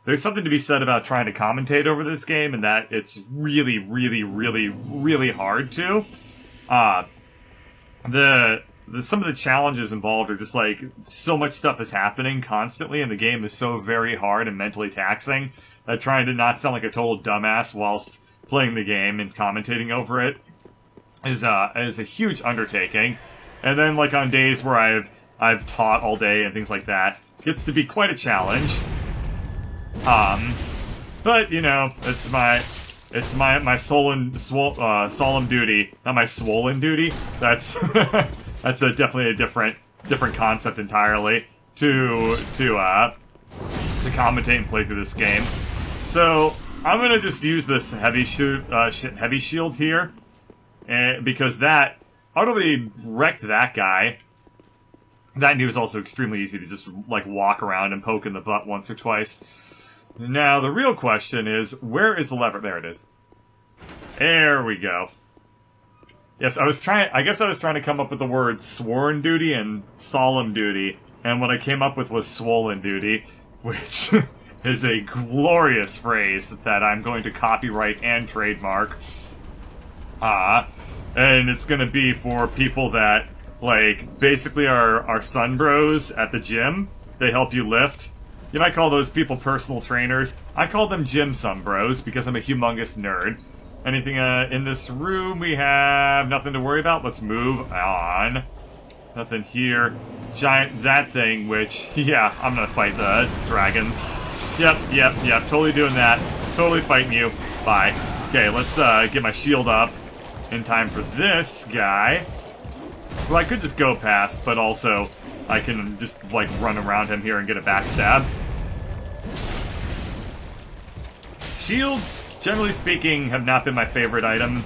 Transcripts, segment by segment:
there's something to be said about trying to commentate over this game, and that it's really, really, really, really hard to. Some of the challenges involved are just like, so much stuff is happening constantly, and the game is so very hard and mentally taxing that trying to not sound like a total dumbass whilst playing the game and commentating over it is a huge undertaking. And then, like, on days where I've taught all day and things like that, gets to be quite a challenge. But, you know, it's my solemn duty, not my swollen duty. That's that's definitely a different concept entirely to commentate and play through this game. So I'm gonna just use this heavy shield here, because that utterly wrecked that guy. That and he was also extremely easy to just like walk around and poke in the butt once or twice. Now the real question is, where is the lever? There it is. There we go. Yes, I guess I was trying to come up with the words sworn duty and solemn duty, and what I came up with was swollen duty, which is a glorious phrase that I'm going to copyright and trademark. And it's gonna be for people that, like, basically are sun bros at the gym. They help you lift. You might call those people personal trainers. I call them gym sun bros because I'm a humongous nerd. Anything in this room? We have nothing to worry about. Let's move on. Nothing here. Giant that thing, which, yeah, I'm gonna fight the dragons. Yep, totally doing that. Totally fighting you. Bye. Okay, let's get my shield up in time for this guy. Well, I could just go past, but also I can just, like, run around him here and get a backstab. Shields, generally speaking, have not been my favorite item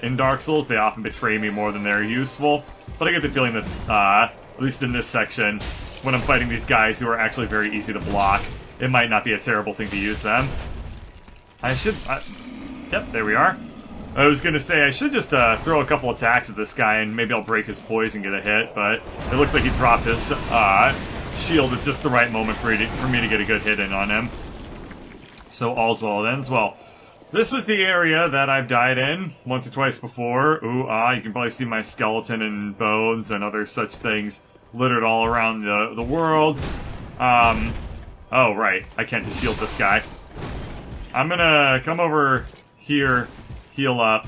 in Dark Souls. They often betray me more than they're useful. But I get the feeling that, at least in this section, when I'm fighting these guys who are actually very easy to block, it might not be a terrible thing to use them. Yep, there we are. I was gonna say, I should just throw a couple attacks at this guy and maybe I'll break his poise and get a hit, but it looks like he dropped his shield at just the right moment for me to get a good hit in on him. So all's well that ends well. This was the area that I've died in once or twice before. Ooh, you can probably see my skeleton and bones and other such things littered all around the world. Oh, right. I can't just shield this guy. I'm gonna come over here, heal up,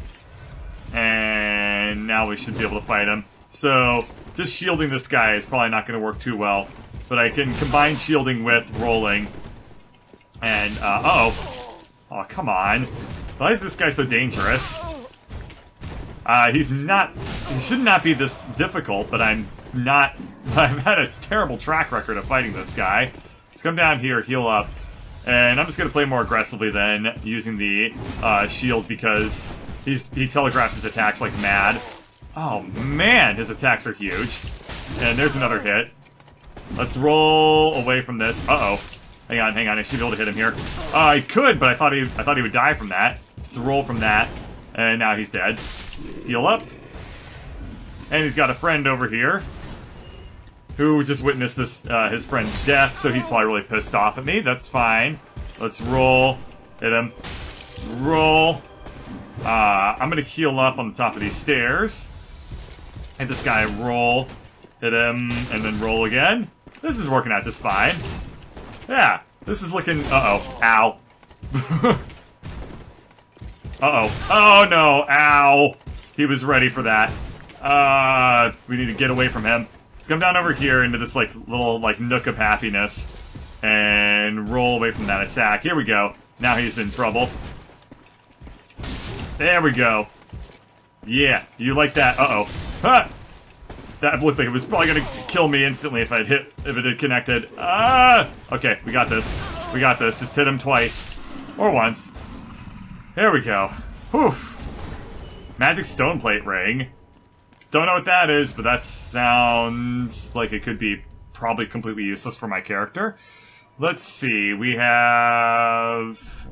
and now we should be able to fight him. So, just shielding this guy is probably not gonna work too well, but I can combine shielding with rolling. And, uh-oh. Oh, come on. Why is this guy so dangerous? He should not be this difficult, but I've had a terrible track record of fighting this guy. Let's come down here, heal up, and I'm just gonna play more aggressively than using the, shield because he telegraphs his attacks like mad. Oh, man, his attacks are huge. And there's another hit. Let's roll away from this. Uh-oh. Hang on, I should be able to hit him here. I could, but I thought he would die from that. Let's roll from that, and now he's dead. Heal up. And he's got a friend over here who just witnessed this, his friend's death, so he's probably really pissed off at me. That's fine. Let's roll. Hit him. Roll. I'm gonna heal up on the top of these stairs. Hit this guy, roll. Hit him, and then roll again. This is working out just fine. Yeah, this is looking... Uh-oh. Ow. Uh-oh. Oh, no. Ow. He was ready for that. We need to get away from him. Let's come down over here into this, like, little, like, nook of happiness. And roll away from that attack. Here we go. Now he's in trouble. There we go. Yeah, you like that. Uh-oh. Ha! That looked like it was probably gonna kill me instantly if it had connected. Okay, we got this. We got this. Just hit him twice. Or once. There we go. Whew. Magic stone plate ring. Don't know what that is, but that sounds like it could be probably completely useless for my character. Let's see. We have...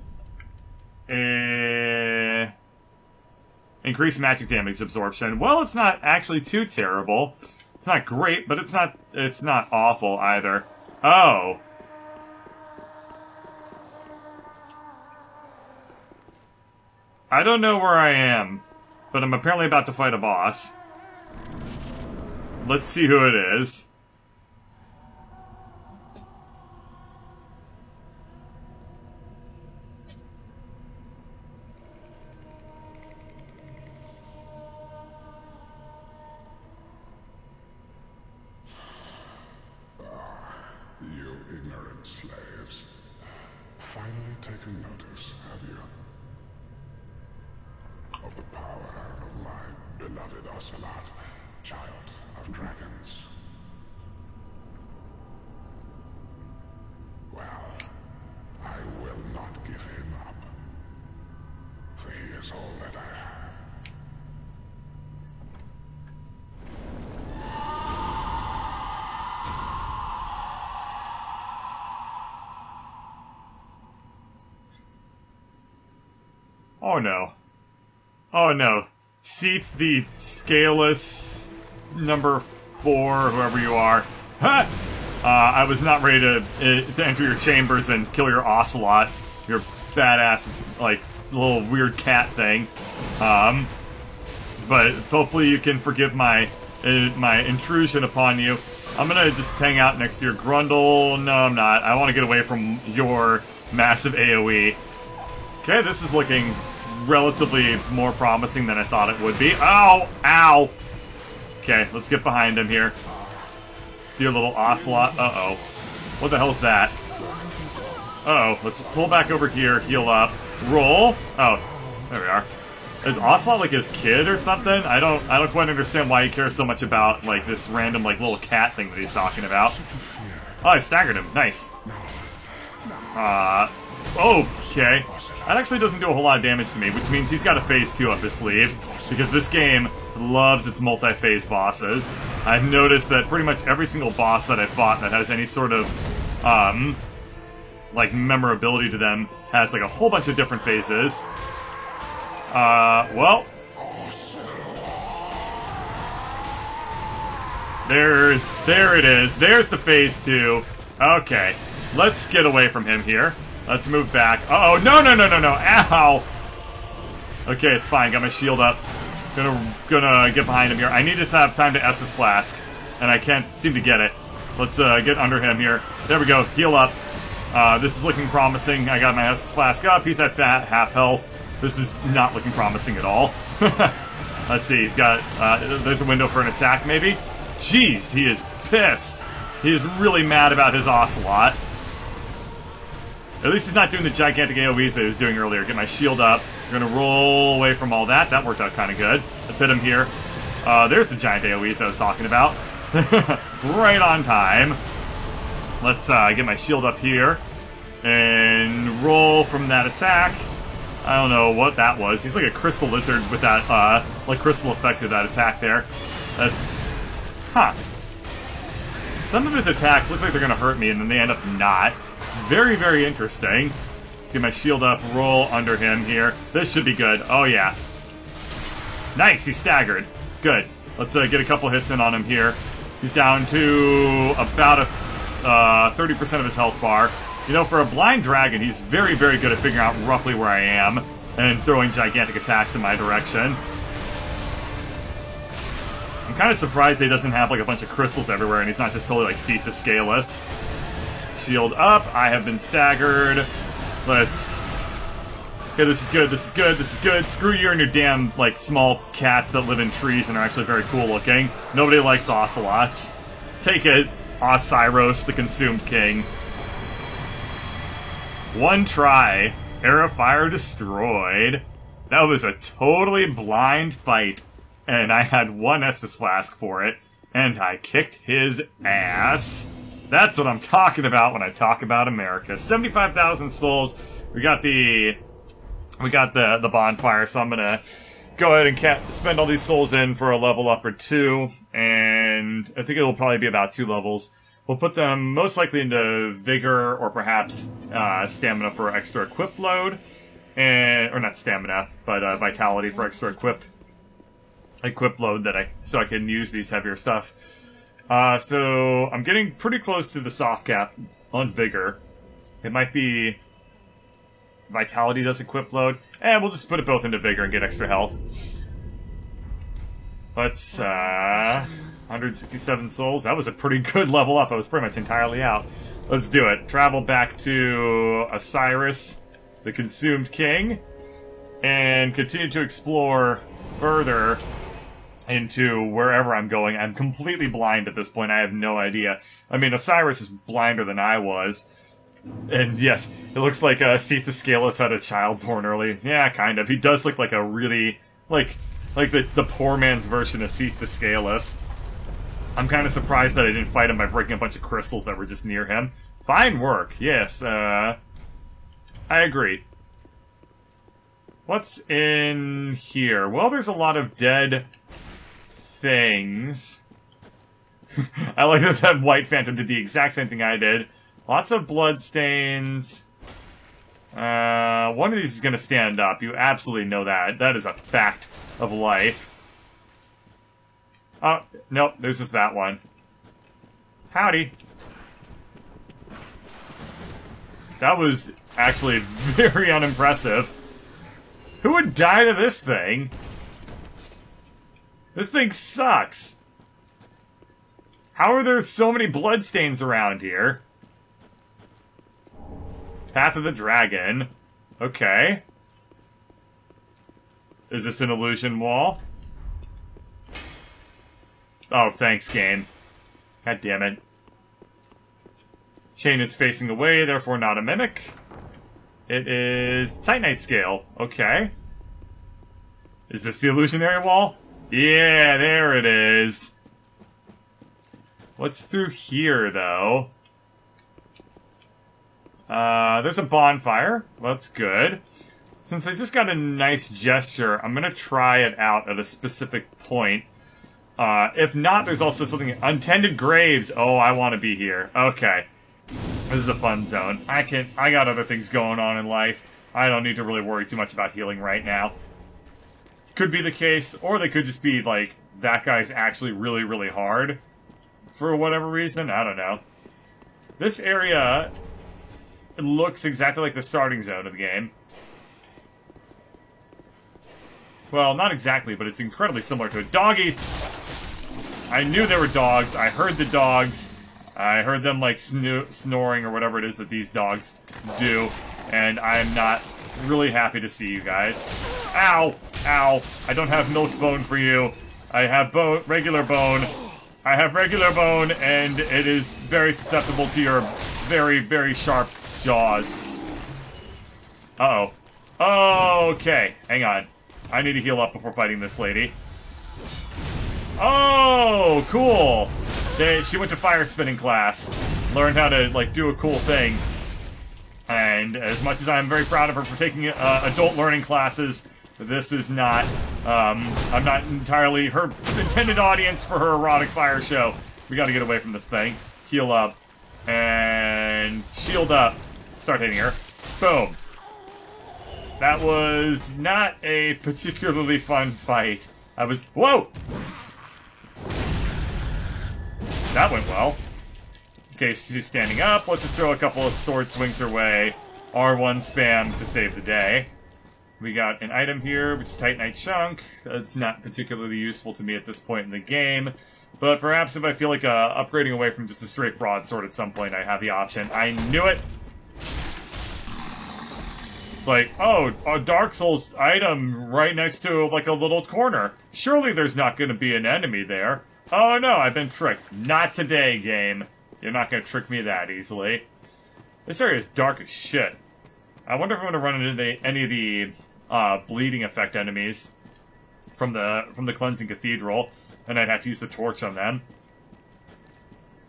Increased magic damage absorption. Well, it's not actually too terrible. It's not great, but it's not awful either. Oh. I don't know where I am, but I'm apparently about to fight a boss. Let's see who it is. You ignorant slaves. Finally taken notice, have you? Of the power of my beloved Ocelot, child of dragons. Well, I will not give him up. For he is all that I have. Oh no. Oh no. Seath the Scaleless number 4, whoever you are. Ha! I was not ready to enter your chambers and kill your Ocelot. Your badass, like, little weird cat thing. But hopefully you can forgive my intrusion upon you. I'm gonna just hang out next to your Grundle. No, I'm not. I want to get away from your massive AoE. Okay, this is looking relatively more promising than I thought it would be. Ow! Ow! Okay, let's get behind him here. Dear little Ocelot. Uh-oh. What the hell is that? Uh-oh. Let's pull back over here, heal up, roll. Oh, there we are. Is Ocelot like his kid or something? I don't quite understand why he cares so much about like this random like little cat thing that he's talking about. Oh, I staggered him. Nice. Okay. That actually doesn't do a whole lot of damage to me, which means he's got a phase 2 up his sleeve, because this game loves its multi-phase bosses. I've noticed that pretty much every single boss that I've fought that has any sort of, like, memorability to them has, like, a whole bunch of different phases. Well... There it is. There's the phase 2. Okay. Let's get away from him here. Let's move back. Uh-oh, no! Ow! Okay, it's fine. Got my shield up. Gonna get behind him here. I need to have time to Estus Flask, and I can't seem to get it. Let's get under him here. There we go. Heal up. This is looking promising. I got my Estus Flask up. He's at half health. This is not looking promising at all. Let's see. He's got... there's a window for an attack, maybe? Jeez, he is pissed. He is really mad about his Ocelot. At least he's not doing the gigantic AoEs that he was doing earlier. Get my shield up. We're gonna roll away from all that. That worked out kind of good. Let's hit him here. There's the giant AoEs that I was talking about. Right on time. Let's get my shield up here. And roll from that attack. I don't know what that was. He's like a crystal lizard with that, like crystal effect of that attack there. That's... Huh. Some of his attacks look like they're gonna hurt me, and then they end up not. It's very, very interesting. Let's get my shield up, roll under him here. This should be good. Oh, yeah. Nice, he's staggered. Good. Let's get a couple hits in on him here. He's down to about a 30% of his health bar. You know, for a blind dragon, he's very, very good at figuring out roughly where I am and throwing gigantic attacks in my direction. I'm kind of surprised he doesn't have like a bunch of crystals everywhere and he's not just totally like Seath the Scaleless. Shield up. I have been staggered. Let's... Okay, this is good, this is good, this is good. Screw you and your damn, like, small cats that live in trees and are actually very cool looking. Nobody likes Ocelots. Take it, Osiros, the Consumed King. One try. Era Fire destroyed. That was a totally blind fight. And I had one Estus Flask for it. And I kicked his ass. That's what I'm talking about when I talk about America. 75,000 souls. We got the bonfire, so I'm gonna go ahead and spend all these souls in for a level up or two, and I think it'll probably be about 2 levels. We'll put them most likely into Vigor or perhaps Stamina for extra equip load, or not Stamina, but Vitality for extra equip load so I can use these heavier stuff. So I'm getting pretty close to the soft cap on Vigor. It might be Vitality does equip load. And we'll just put it both into Vigor and get extra health. Let's, 167 souls. That was a pretty good level up. I was pretty much entirely out. Let's do it. Travel back to Osiris, the Consumed King, and continue to explore further into wherever I'm going. I'm completely blind at this point. I have no idea. I mean, Osiris is blinder than I was. And yes, it looks like Seath the Scaleless had a child born early. Yeah, kind of. He does look like a really, like the poor man's version of Seath the Scaleless. I'm kind of surprised that I didn't fight him by breaking a bunch of crystals that were just near him. Fine work, yes, I agree. What's in here? Well, there's a lot of dead things. I like that White Phantom did the exact same thing I did. Lots of blood stains. One of these is going to stand up. You absolutely know that. That is a fact of life. Oh, nope, there's just that one. Howdy. That was actually very unimpressive. Who would die to this thing? This thing sucks. How are there so many bloodstains around here? Path of the Dragon. Okay. Is this an illusion wall? Oh, thanks, game. God damn it. Chain is facing away, therefore not a mimic. It is Titanite Scale. Okay. Is this the illusionary wall? Yeah, there it is. What's through here, though? There's a bonfire. Well, that's good. Since I just got a nice gesture, I'm gonna try it out at a specific point. If not, there's also something... Untended graves! Oh, I want to be here. Okay. This is a fun zone. I got other things going on in life. I don't need to really worry too much about healing right now. Could be the case, or they could just be, like, that guy's actually really, really hard. For whatever reason, I don't know. This area... It looks exactly like the starting zone of the game. Well, not exactly, but it's incredibly similar to it. Doggies! I knew there were dogs. I heard the dogs. I heard them, like, snoring or whatever it is that these dogs do. And I'm not really happy to see you guys. Ow! Ow! I don't have milk bone for you. I have regular bone. I have regular bone, and it is very susceptible to your very, very sharp jaws. Uh-oh. Okay, hang on. I need to heal up before fighting this lady. Oh, cool! She went to fire spinning class. Learned how to, like, do a cool thing. And as much as I'm very proud of her for taking adult learning classes, this is not, I'm not entirely her intended audience for her erotic fire show. We gotta get away from this thing. Heal up. And shield up. Start hitting her. Boom. That was not a particularly fun fight. Whoa! That went well. Okay, she's standing up. Let's just throw a couple of sword swings her way. R1 spam to save the day. We got an item here, which is Titanite Chunk. That's not particularly useful to me at this point in the game. But perhaps if I feel like upgrading away from just a straight broadsword at some point, I have the option. I knew it! It's like, oh, a Dark Souls item right next to, like, a little corner. Surely there's not going to be an enemy there. Oh no, I've been tricked. Not today, game. You're not going to trick me that easily. This area is dark as shit. I wonder if I'm going to run into any of the bleeding effect enemies from the Cleansing Cathedral, and I'd have to use the torch on them.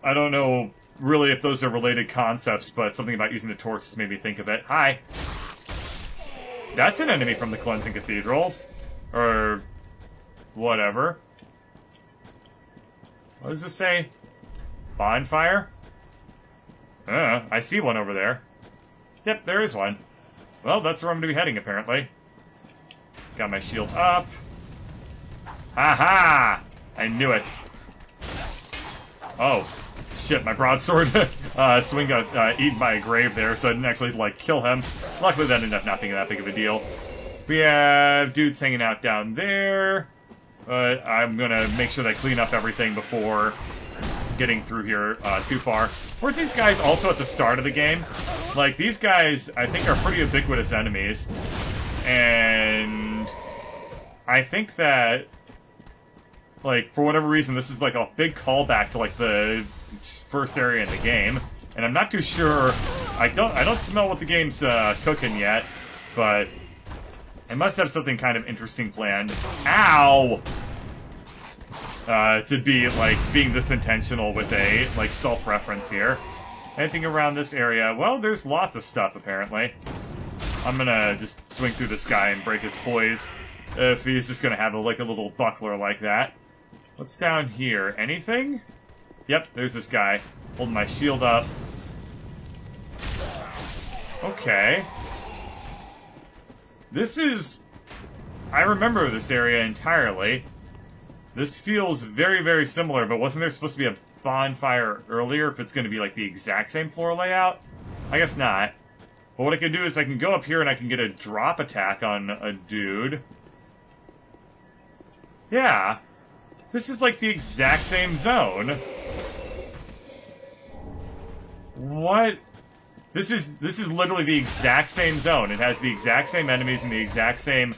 I don't know really if those are related concepts, but something about using the torch just made me think of it. Hi! That's an enemy from the Cleansing Cathedral. Or... whatever. What does this say? Bonfire? I see one over there. Yep, there is one. Well, that's where I'm going to be heading, apparently. Got my shield up. Aha! I knew it. Oh, shit, my broadsword Swing got eaten by a grave there, so I didn't actually, like, kill him. Luckily, that ended up not being that big of a deal. We have dudes hanging out down there. But I'm gonna make sure that I clean up everything before getting through here too far. Weren't these guys also at the start of the game? Like, these guys, I think, are pretty ubiquitous enemies. And I think that, like, for whatever reason, this is like a big callback to, like, the first area in the game. And I'm not too sure. I don't smell what the game's cooking yet, but I must have something kind of interesting planned. Ow! To be, like, being this intentional with a, like, self-reference here. Anything around this area? Well, there's lots of stuff, apparently. I'm gonna just swing through this guy and break his poise. If he's just gonna have, like, a little buckler like that. What's down here? Anything? Yep, there's this guy. Holding my shield up. Okay. This is... I remember this area entirely. This feels very, very similar, but wasn't there supposed to be a bonfire earlier if it's going to be, like, the exact same floor layout? I guess not. But what I can do is I can go up here and I can get a drop attack on a dude. Yeah. This is, like, the exact same zone. What? This is literally the exact same zone. It has the exact same enemies and the exact same...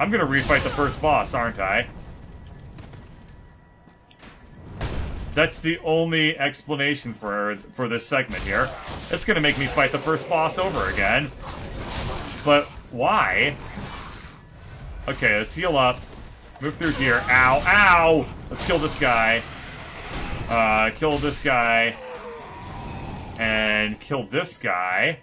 I'm gonna refight the first boss, aren't I? That's the only explanation for this segment here. It's gonna make me fight the first boss over again. But why? Okay, let's heal up. Move through here. Ow, ow! Let's kill this guy. Kill this guy. And kill this guy.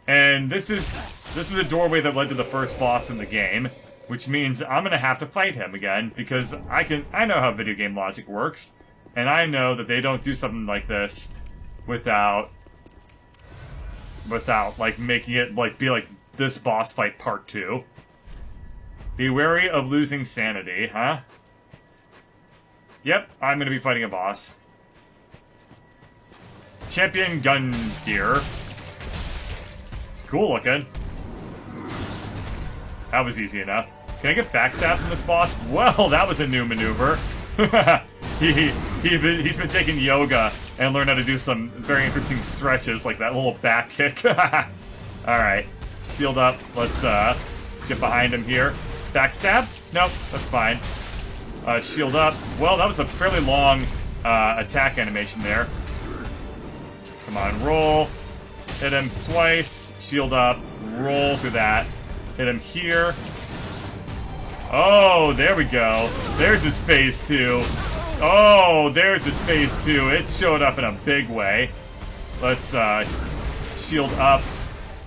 And this is the doorway that led to the first boss in the game, which means I'm gonna have to fight him again, because I know how video game logic works. And I know that they don't do something like this without, like, making it, like, be like this boss fight part 2. Be wary of losing sanity, huh? Yep, I'm gonna be fighting a boss. Champion gun gear. It's cool looking. That was easy enough. Can I get backstabs in this boss? Well, that was a new maneuver. He's been taking yoga and learned how to do some very interesting stretches, like that little back kick. Alright. Shield up. Let's get behind him here. Backstab? Nope, that's fine. Shield up. Well, that was a fairly long attack animation there. Come on, roll. Hit him twice. Shield up. Roll through that. Hit him here. Oh, there we go. There's his phase 2. Oh, there's his phase 2. It showed up in a big way. Let's shield up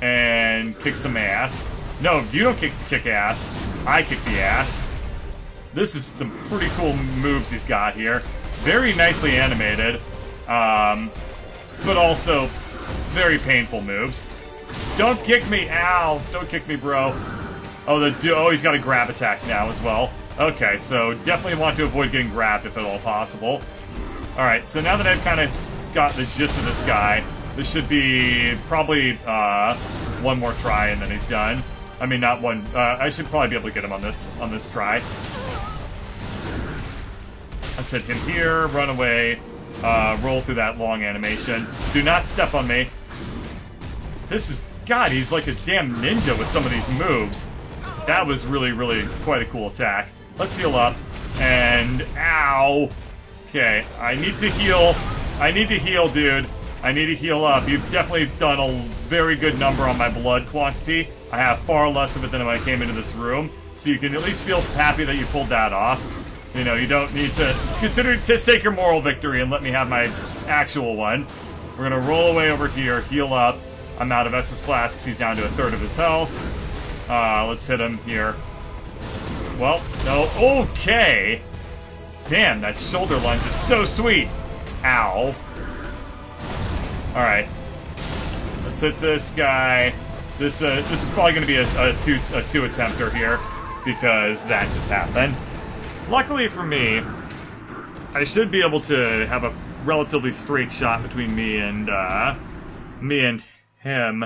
and kick some ass. No, you don't kick ass. I kick the ass. This is some pretty cool moves he's got here. Very nicely animated. But also very painful moves. Don't kick me. Ow. Don't kick me, bro. Oh, he's got a grab attack now as well. Okay, so definitely want to avoid getting grabbed if at all possible. Alright, so now that I've kind of got the gist of this guy, this should be probably one more try and then he's done. I mean, not one. I should probably be able to get him on this try. Let's hit him here, run away, roll through that long animation. Do not step on me. This is... God, he's like a damn ninja with some of these moves. That was really, really quite a cool attack. Let's heal up. And... Ow! Okay, I need to heal. I need to heal, dude. I need to heal up. You've definitely done a very good number on my blood quantity. I have far less of it than when I came into this room. So you can at least feel happy that you pulled that off. You know, you don't need to... Just take your moral victory and let me have my actual one. We're gonna roll away over here, heal up. I'm out of Estus Flasks. He's down to 1/3 of his health. Let's hit him here. Well, no. Okay. Damn, that shoulder lunge is so sweet. Ow. Alright. Let's hit this guy. This is probably going to be a two attempter here, because that just happened. Luckily for me, I should be able to have a relatively straight shot between me and him.